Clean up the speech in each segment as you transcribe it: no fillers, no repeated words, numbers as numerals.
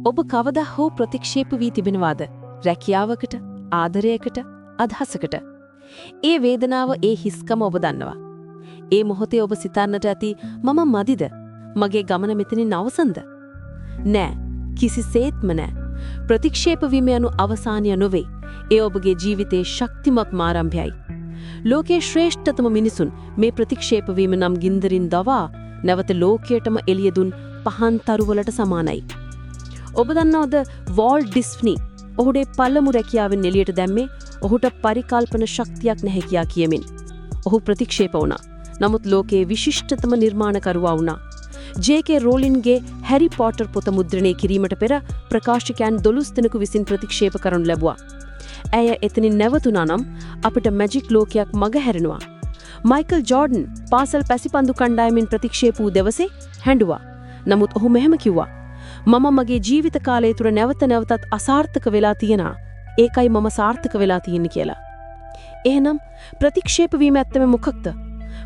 ඔබ කවදා හෝ ප්‍රතික්ෂේප වී තිබෙනවාද? රැකියාවකට, ආදරයකට, අදහසකට. ඒ වේදනාව, ඒ හිස්කම ඔබ දන්නවා. ඒ මොහොතේ ඔබ සිතන්නට ඇති මම මදිද? මගේ ගමන මෙතනින් අවසන්ද? නෑ, කිසිසේත්ම නෑ. ප්‍රතික්ෂේප වීම යනු අවසානය නොවේ. ඒ ඔබගේ ජීවිතයේ ශක්තිමත් ආරම්භයයි. ලෝකයේ ශ්‍රේෂ්ඨතම මිනිසුන් මේ ප්‍රතික්ෂේප වීම නම් ගින්දරින් දවා නැවත ලෝකයටම එළිය දුන් පහන් තරුවලට සමානයි. ඔබ දන්නවද වෝල් ඩිස්නි ඔහුගේ පළමු රැකියාවෙන් එළියට දැම්මේ ඔහුට පරිකල්පන ශක්තියක් නැහැ කියා කියමින්. ඔහු ප්‍රතික්ෂේප වුණා. නමුත් ලෝකයේ විශිෂ්ටතම නිර්මාණකරුවා වුණා. ජේ.කේ රෝලින්ගේ හැරි පොටර් පොත මුද්‍රණය කිරීමට පෙර ප්‍රකාශකයන් 12 දෙනෙකු විසින් ප්‍රතික්ෂේප කරනු ලැබුවා. ඇය එතනින් නැවතුණා නම් අපිට මැජික් ලෝකයක් මගහැරෙනවා. මයිකල් ජෝඩන් පාසල් පැසිපන්දු කණ්ඩායමින් ප්‍රතික්ෂේප වූ දවසේ හැඬුවා. නමුත් ඔහු මෙහෙම කිව්වා: මම මගේ ජීවිත කාලය තුර නැවත නැවතත් අසාර්ථක වෙලා තියෙනවා. ඒකයි මම සාර්ථක වෙලා තියෙන්නේ කියලා. එහෙනම් ප්‍රතික්ෂේප වීම ඇත්තම මොකක්ද?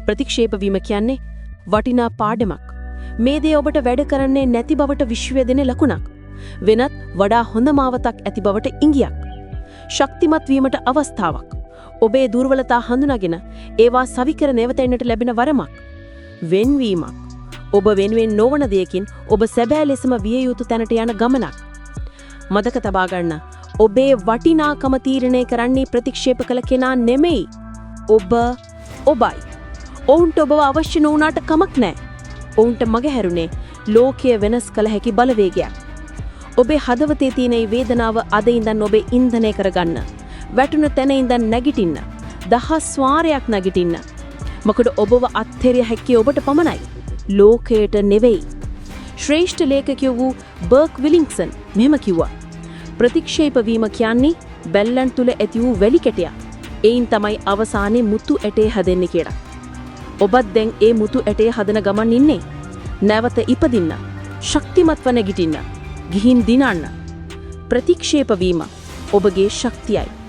ප්‍රතික්ෂේප වීම කියන්නේ වටිනා පාඩමක්. මේ දේ ඔබට වැඩ කරන්නේ නැති බවට විශ්වය දෙන ලකුණක්. වෙනත් වඩා හොඳ මාවතක් ඇති බවට ඉඟියක්. ශක්තිමත් වීමට අවස්ථාවක්. ඔබේ දුර්වලතා හඳුනාගෙන ඒවා සවිකර නැවතෙන්නට ලැබෙන වරමක්. වෙන්වීමක්. ඔබ වෙනුවෙන් නොවන දෙයකින් ඔබ සැබෑ ලෙසම විය යුතු තැනට යන ගමනක්. මතක තබා ගන්න. ඔබේ වටිනාකම තීරණය කරන්නේ ප්‍රතික්ෂේප කළ කෙනා නෙමෙයි. ඔබයි. ඔවුන්ට ඔබව අවශ්‍ය නොවුනාට කමක් නැහැ. ඔවුන්ට මගහැරුණේ ලෝකය වෙනස් කළ හැකි බලවේගයක්. ඔබේ හදවතේ තියෙන මේ වේදනාව අද ඉඳන් ඔබේ ඉන්ධනය කරගන්න. වැටුණු තැන ඉඳන් නැගිටින්න. දහස් වාරයක් නැගිටින්න. මොකද ඔබව අත්හැරිය හැකි ඔබට පමණයි. ලෝකයට නෙවෙයි. ශ්‍රේෂ්ඨ ලේඛකයෝ වූ බර්ක් විලිංග්සන් මෙහෙම කිව්වා: ප්‍රතික්ෂේප වීම කියන්නේ බැල්ලන් තුල ඇති වූ වැලි කැටයක්. ඒයින් තමයි අවසානයේ මුතු ඇටේ හැදෙන්නේ කියලා. ඔබත් දැන් ඒ මුතු ඇටේ හදන ගමන් ඉන්නේ. නැවත ඉපදින්න. ශක්තිමත්ව නැගිටින්න. ගිහින් දිනන්න. ප්‍රතික්ෂේප වීම ඔබගේ ශක්තියයි.